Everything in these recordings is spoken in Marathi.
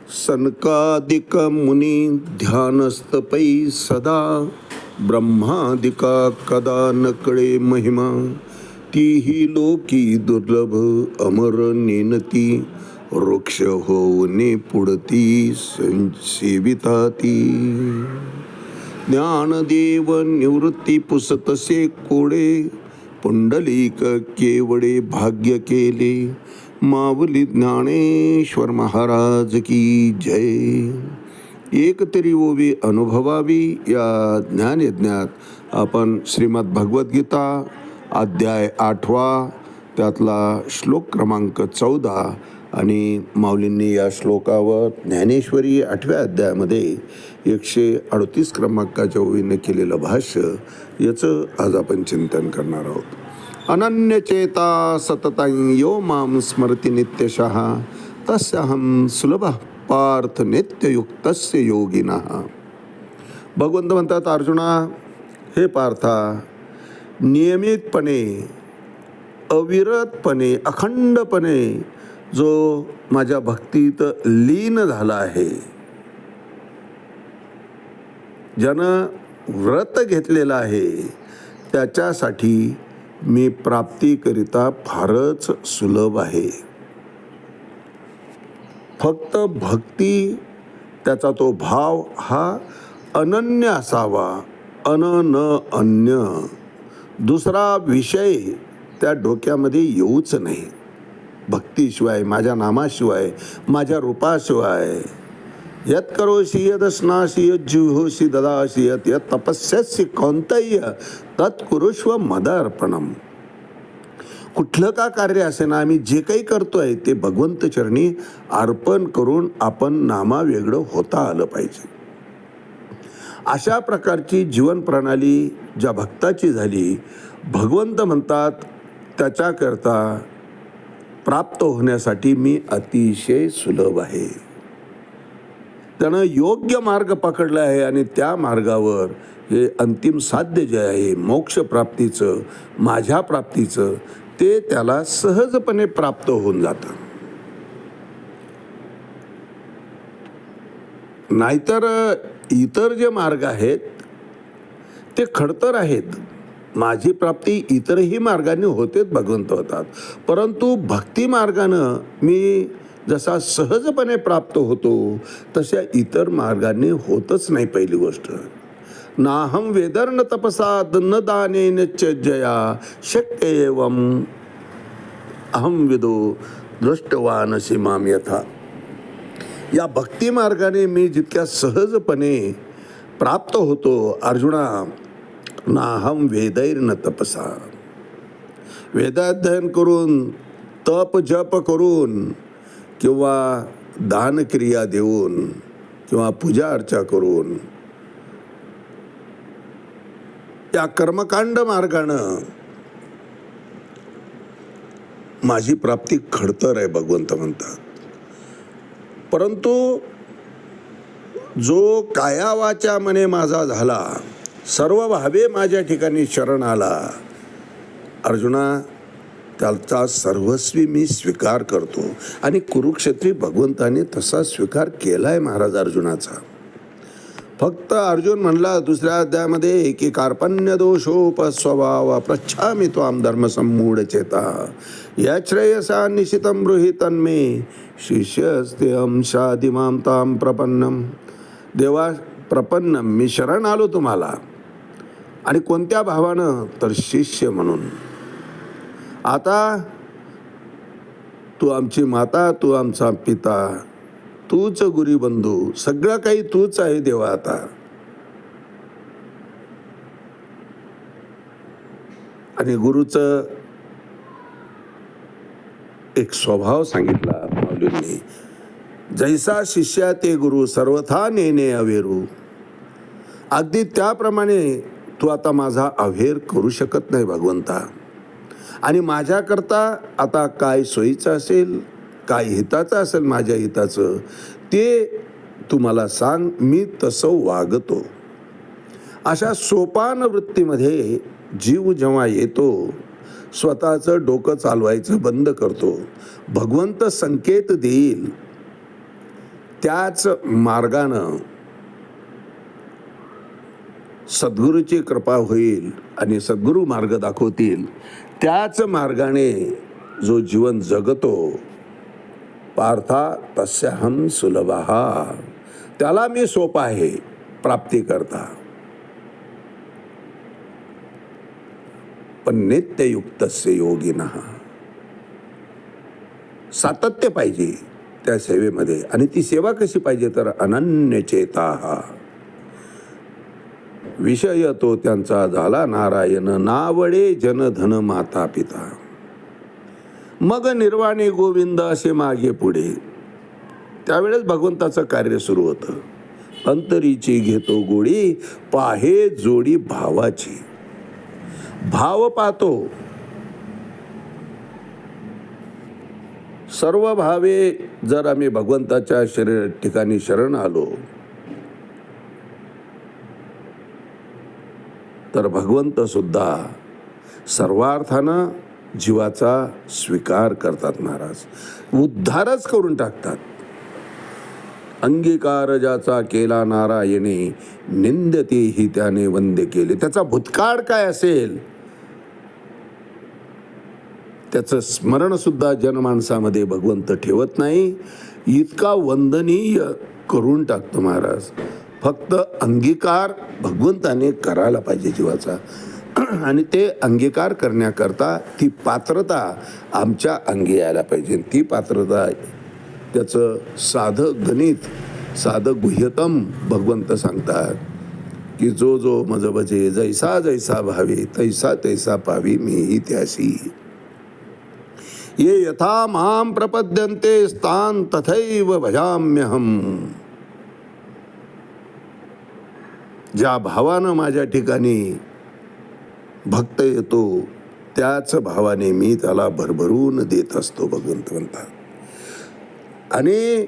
सनकादिक मुनी ध्यानस्तपै सदा ब्रह्मादिका कदा न कळे महिमा तीही लोकी दुर्लभ अमर नेनती वृक्ष होऊने पुढती सेविताती ज्ञानदेव निवृत्ती पुसतसे कोडे पुंडलिक केवडे भाग्य केले माऊली ज्ञानेश्वर महाराज की जय. एक तरी ओवी अनुभवावी या ज्ञानयज्ञात आपण श्रीमद भगवद्गीता अध्याय 8 त्यातला श्लोक क्रमांक 14 आणि माऊलींनी या श्लोकावर ज्ञानेश्वरी 8व्या अध्यायामध्ये 138 क्रमांकाच्या ओवीने केलेलं भाष्य याचं आज आपण चिंतन करणार आहोत. अनन्यचेता सततं यो मां स्मरति नित्यशः तस्याहं सुलभः पार्थ नित्ययुक्तस्य योगिनः. भगवंत म्हणतात, अर्जुना हे पार्था, नियमितपणे अविरतपणे अखंडपणे जो माझ्या भक्तीत लीन झाला आहे, ज्यानं व्रत घेतलेलं आहे, त्याच्यासाठी मी प्राप्तीकरिता फारच सुलभ आहे. फक्त भक्ती, त्याचा तो भाव हा अनन्य असावा, न अन्य. दुसरा विषय त्या डोक्यामध्ये येऊच नाही. भक्तीशिवाय, माझ्या नामाशिवाय, माझ्या रूपाशिवाय. यत करोषि यद स्नासि यद जुहोषि ददासि यत यत तपस्यसि कौंतय तत्कुरुष्व मदार्पणम. कुठलं का कार्य असे ना, आम्ही जे काही करतोय ते भगवंत चरणी अर्पण करून आपण नामावेगळं होता आलं पाहिजे. अशा प्रकारची जीवन प्रणाली ज्या भक्ताची झाली, भगवंत म्हणतात त्याच्याकरता प्राप्त होण्यासाठी मी अतिशय सुलभ आहे. त्यानं योग्य मार्ग पकडला आहे आणि त्या मार्गावर हे अंतिम साध्य जे आहे मोक्ष प्राप्तीचं, माझ्या प्राप्तीचं, ते त्याला सहजपणे प्राप्त होऊन जातं. नाहीतर इतर जे मार्ग आहेत ते खडतर आहेत. माझी प्राप्ती इतरही मार्गाने होतेच, भगवंत होतात, परंतु भक्ती मार्गानं मी जसा सहजपणे प्राप्त होतो तशा इतर मार्गाने होतच नाही. पहिली गोष्ट, नाहम वेदर्न तपसा न दानेन च जया शक्य एवं अहम विदो दृष्टवानसि माम यथा. या भक्ती मार्गाने मी जितक्या सहजपणे प्राप्त होतो, अर्जुना, नाहम वेदैर्न तपसा, वेदाध्ययन करून, तप जप करून किंवा दानक्रिया देऊन किंवा पूजा अर्चा करून, या कर्मकांड मार्गानं माझी प्राप्ती खडतर आहे, भगवंत म्हणतात. परंतु जो काया वाचा मने माझा झाला, सर्व भावे माझ्या ठिकाणी शरण आला, अर्जुना, त्याचा सर्वस्वी मी स्वीकार करतो. आणि कुरुक्षेत्री भगवंताने तसा स्वीकार केलाय महाराज अर्जुनाचा. फक्त अर्जुन म्हणला दुसऱ्या अध्यायामध्ये की कार्पण्य दोषोपस्वभाव पृच्छामि त्वां धर्मसम्मूढ चेता यश्रेयसा निशितं ब्रूहि तन्मे शिष्यस्ते अंशादिमां तां प्रपन्नम. देवा, प्रपन्नम, मी शरण आलो तुम्हाला. आणि कोणत्या भावानं? तर शिष्य म्हणून. आता तू आमची माता, तू आमचा पिता, तूच गुरी बंधू, सगळं काही तूच आहे देवा. आता आणि गुरुचं एक स्वभाव सांगितला माऊलींनी, जैसा शिष्या ते गुरु सर्वथा नेने अवेरू. अगदी त्याप्रमाणे तू आता माझा अवेर करू शकत नाही भगवंता. आणि माझ्याकरता आता काय सोयीचं असेल, काय हिताचं असेल, माझ्या हिताचं, ते तू मला सांग, मी तसं वागतो. अशा सोपान वृत्तीमध्ये जीव जेव्हा येतो, स्वतःचं डोकं चालवायचं बंद करतो, भगवंत संकेत देईल त्याच मार्गानं सद्गुरूची कृपा होईल आणि सद्गुरू मार्ग दाखवतील. त्याच मार्गाने जो जीवन जगतो, पार्था तस्याहं सुलभः, त्याला मी सोपा आहे प्राप्ती करता. पण नित्ययुक्तस्य योगिनः, सातत्य पाहिजे त्या सेवेमध्ये. आणि ती सेवा कशी पाहिजे तर अनन्यचेताः, विषय तो त्यांचा झाला नारायण, नावडे जनधन माता पिता. मग निर्वाणे गोविंद असे मागे पुढे. त्यावेळेस भगवंताचं कार्य सुरू होतं. अंतरीची घेतो गोडी, पाहे जोडी भावाची. भाव पाहतो. सर्व भावे जर आम्ही भगवंताच्या ठिकाणी शरण आलो तर भगवंत सुद्धा सर्वार्थानं जीवाचा स्वीकार करतात महाराज. उद्धारच करून टाकतात. अंगीकार ज्याचा केला नारायणे, निंदते ही त्याने वंद्य केले. त्याचा भूतकाळ काय असेल त्याचं स्मरण सुद्धा जनमानसामध्ये भगवंत ठेवत नाही. इतका वंदनीय करून टाकतो महाराज. फक्त अंगीकार भगवंताने करायला पाहिजे जीवाचा. आणि ते अंगीकार करण्याकरता ती पात्रता आमच्या अंगी यायला पाहिजे. ती पात्रता त्याचं साधं गणित, साधं गुह्यतम भगवंत सांगतात की जो जो मज भजे, जैसा जैसा भावे तैसा तैसा पावी मीही त्यासी. ये यथा मां प्रपद्यन्ते स्थान तथैव भजाम्यहम. ज्या भावानं माझ्या ठिकाणी भक्त येतो त्याच भावाने मी त्याला भरभरून देत असतो भगवंत म्हणतात. आणि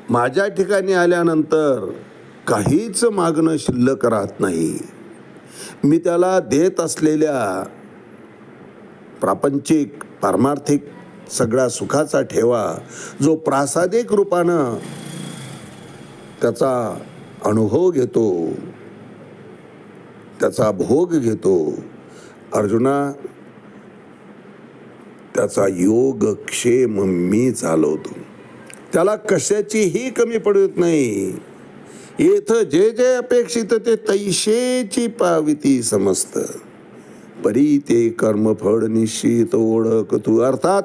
माझ्या ठिकाणी आल्यानंतर काहीच मागणं शिल्लक राहत नाही. मी त्याला देत असलेल्या प्रापंचिक पारमार्थिक सगळा सुखाचा ठेवा जो प्रासादिक रूपानं त्याचा अनुभव घेतो, त्याचा भोग घेतो, अर्जुना त्याचा योगक्षेम मी चालवतो. त्याला कशाचीही कमी पडत नाही. येथ जे जे अपेक्षित ते तैशेची पाविती समस्त. परी ते कर्मफळ निश्चित ओळख तू. अर्थात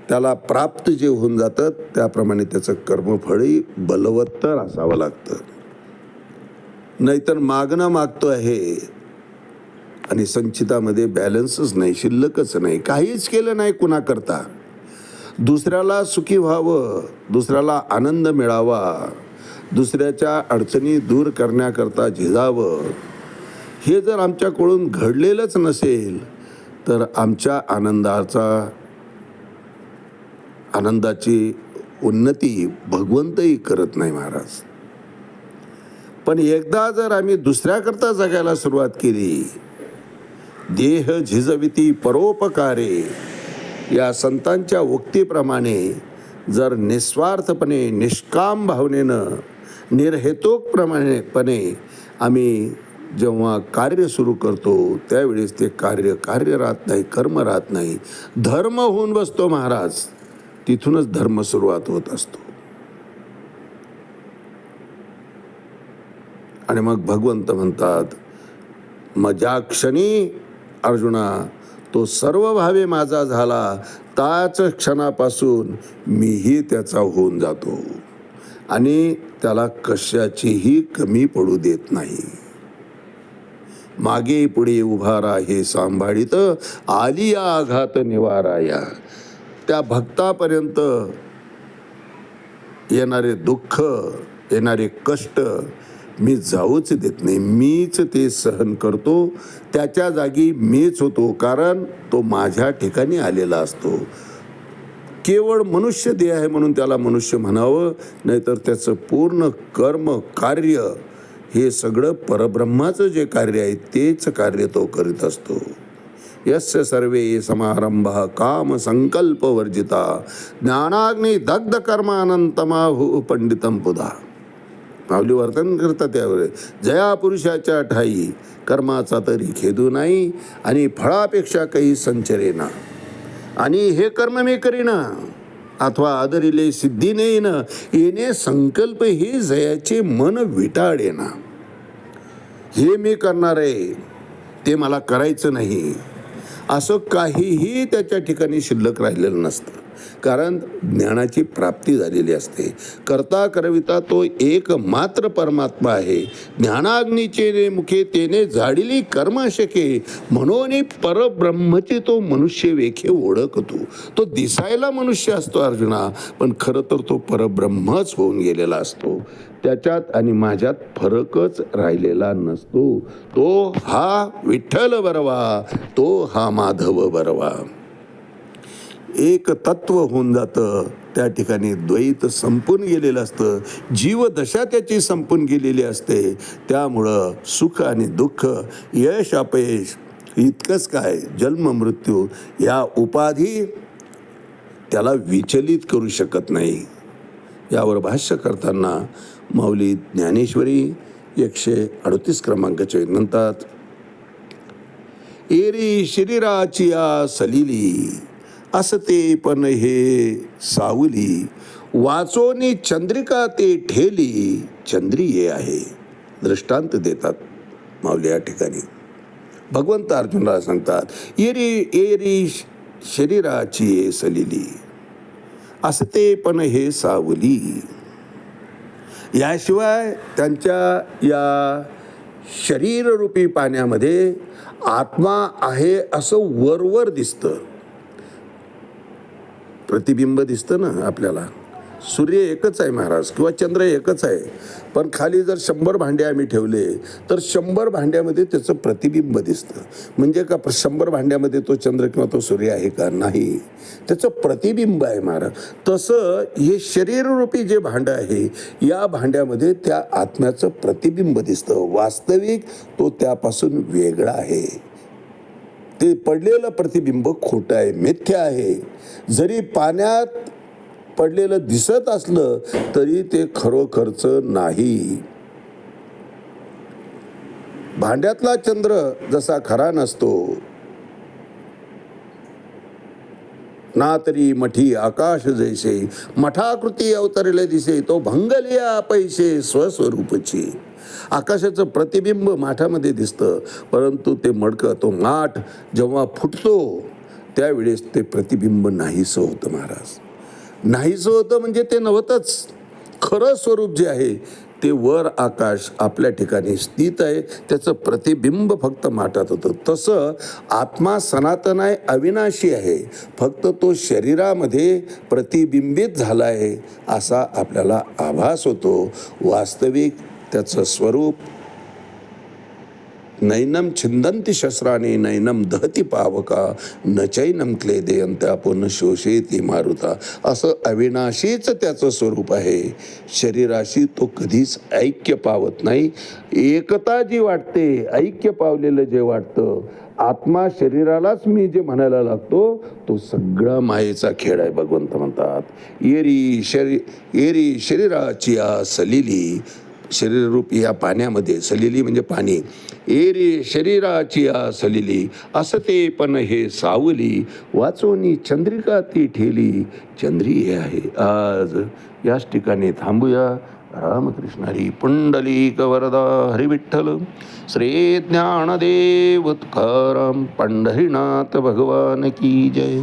त्याला प्राप्त जे होऊन जातं त्याप्रमाणे त्याचं कर्मफळही बलवत्तर असावं लागतं. नाहीतर मागणं मागतो आहे आणि संचितामध्ये बॅलन्सच नाही, शिल्लकच नाही, काहीच केलं नाही कुणाकरता. दुसऱ्याला सुखी व्हावं, दुसऱ्याला आनंद मिळावा, दुसऱ्याच्या अडचणी दूर करण्याकरता झिजावं, हे जर आमच्याकडून घडलेलंच नसेल तर आमच्या आनंदाची उन्नती भगवंतही करत नाही महाराज. पण एकदा जर आम्ही दुसऱ्याकरता जगायला सुरुवात केली, देह झिजविती परोपकारे या संतांच्या उक्तीप्रमाणे जर निस्वार्थपणे निष्काम भावनेनं निर्हेतुकपणे आम्ही जेव्हा कार्य सुरू करतो त्यावेळेस ते कार्य राहत नाही, कर्म राहत नाही, धर्म होऊन बसतो महाराज. तिथूनच धर्म सुरुवात होत असतो. आणि मग भगवंत म्हणतात मग ज्या क्षणी अर्जुना तो सर्व भावे माझा झाला त्याच क्षणापासून मीही त्याचा होऊन जातो आणि त्याला कशाचीही कमी पडू देत नाही. मागे पुढे उभा राहे सांभाळित, आली आघात निवाराया. त्या भक्तापर्यंत येणारे दुःख, येणारे कष्ट मी जाऊच देत नाही. मीच ते सहन करतो. त्याच्या जागी मीच होतो, कारण तो माझ्या ठिकाणी आलेला असतो. केवळ मनुष्य देह आहे म्हणून त्याला मनुष्य म्हणावं, नाहीतर त्याचं पूर्ण कर्म कार्य हे सगळं परब्रह्माचं जे कार्य आहे तेच कार्य तो करीत असतो. यस्य सर्वे समारंभा काम संकल्प वर्जिता ज्ञानाग्नी दग्ध कर्मानंतमाहु पंडितम पुधा. माऊली वर्तन करतात त्यावेळेस, जया पुरुषाच्या ठाई कर्माचा तरी खेदू नाही आणि फळापेक्षा काही संचरेना. आणि हे कर्म मी करीना अथवा आदरिले सिद्धी नेईन येणे संकल्प हे जयाचे मन विटाळेना. हे मी करणार आहे ते मला करायचं नाही असं काहीही त्याच्या ठिकाणी शिल्लक राहिलेलं नसतं. कारण ज्ञानाची प्राप्ती झालेली असते. करता करविता तो एक मात्र परमात्मा आहे. ज्ञानाग्नीचे मुखे तेने झाडिली कर्माशके म्हणून परब्रह्मची तो मनुष्य वेखे ओळखतो. तो दिसायला मनुष्य असतो अर्जुना, पण खरं तर तो परब्रह्मच होऊन गेलेला असतो. त्याच्यात आणि माझ्यात फरकच राहिलेला नसतो. तो हा विठ्ठल बरवा, तो हा माधव बरवा. एक तत्व होऊन जातं. त्या ठिकाणी द्वैत संपून गेलेलं असतं. जीवदशा त्याची संपून गेलेली असते. त्यामुळं सुख आणि दुःख, यश अपयश इतकंच काय, जन्म मृत्यू या उपाधी त्याला विचलित करू शकत नाही. यावर भाष्य करताना माऊली ज्ञानेश्वरी 138 क्रमांकाचे म्हणतात, एरी शरीराची आ सलिली असते पण हे सावली वाचोनी चंद्रिका ते ठेली चंद्रिये आहे. दृष्टांत देतात माऊली या ठिकाणी. भगवंत अर्जुनाला सांगतात, एरी शरीराची सलिली असते पण हे सावली. याशिवाय त्यांच्या या शरीररूपी पाण्यामध्ये आत्मा आहे असं वरवर दिसतं, प्रतिबिंब दिसतं ना आपल्याला. सूर्य एकच आहे महाराज किंवा चंद्र एकच आहे, पण खाली जर 100 भांडे आम्ही ठेवले तर 100 भांड्यामध्ये त्याचं प्रतिबिंब दिसतं. म्हणजे का 100 भांड्यामध्ये तो चंद्र किंवा तो सूर्य आहे का? नाही, त्याचं प्रतिबिंब आहे महाराज. तसं हे शरीररूपी जे भांडं आहे, या भांड्यामध्ये त्या आत्म्याचं प्रतिबिंब दिसतं. वास्तविक तो त्यापासून वेगळा आहे. ते पडलेलं प्रतिबिंब खोटं आहे, मिथ्या आहे. जरी पाण्यात पडलेलं दिसत असलं तरी ते खरोखरचं नाही. भांड्यातला चंद्र जसा खरा नसतो ना, तरी मठी आकाश जैसे मठाकृती अवतरले दिसे तो भंगलिया पैसे स्वस्वरूपची. आकाशाचं प्रतिबिंब माठामध्ये दिसतं, परंतु ते मडकं, तो माठ जेव्हा फुटतो त्यावेळेस ते प्रतिबिंब नाहीसं होतं महाराज. नाहीसं होतं म्हणजे ते नव्हतंच. खरं स्वरूप जे आहे ते वर आकाश आपल्या ठिकाणी स्थित आहे, त्याचं प्रतिबिंब फक्त माठात होतं. तसं आत्मा सनातन आहे, अविनाशी आहे, फक्त तो शरीरामध्ये प्रतिबिंबित झाला आहे असा आपल्याला आभास होतो. वास्तविक त्याचं स्वरूप नैनम छिंदंती शस्त्राने नैनम दहती पावका न चैनम क्लेदयंत्या पुन शोषेती मारुता. असं अविनाशीच त्याचं स्वरूप आहे. शरीराशी तो कधीच ऐक्य पावत नाही. एकता जी वाटते, ऐक्य पावलेलं जे वाटतं, आत्मा शरीरालाच मी जे म्हणायला लागतो, तो सगळा मायेचा खेळ आहे. भगवंत म्हणतात, एरी शरीराची आ सलिली, शरीररूपी या पाण्यामध्ये, सलिली म्हणजे पाणी, एरी शरीराची आ सलिली असते पण हे सावली वाचोनी चंद्रिका ती ठेली चंद्री आहे. आज याच ठिकाणी थांबूया. रामकृष्णारी पुंडलिक वरदा हरिविठ्ठल श्री ज्ञानदेव तुकाराम पंढरीनाथ भगवान की जय.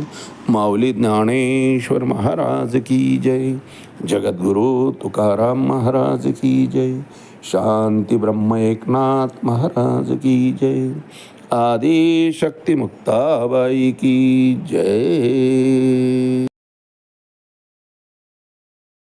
माऊली ज्ञानेश्वर महाराज की जय. जगद्गुरु तुकाराम महाराज की जय. शांती ब्रह्म एकनाथ महाराज की जय. आदि शक्ति मुक्ताबाई की जय.